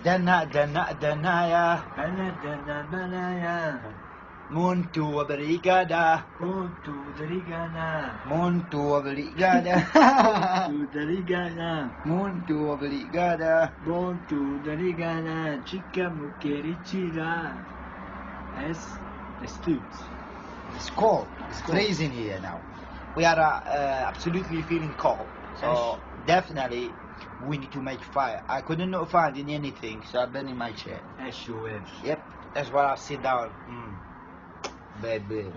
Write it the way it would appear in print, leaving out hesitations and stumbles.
Dana ya. Dana ya. Muito obrigada. Muito obrigada. Muito obrigada. Muito obrigada. Muito obrigada. Muito obrigada. Ficamos querida. It's good. It's cold. It's freezing here now. We are absolutely feeling cold. So definitely we need to make fire. I couldn't find anything, so I've been in my chair. As you wish. Yep, that's why I sit down. Baby.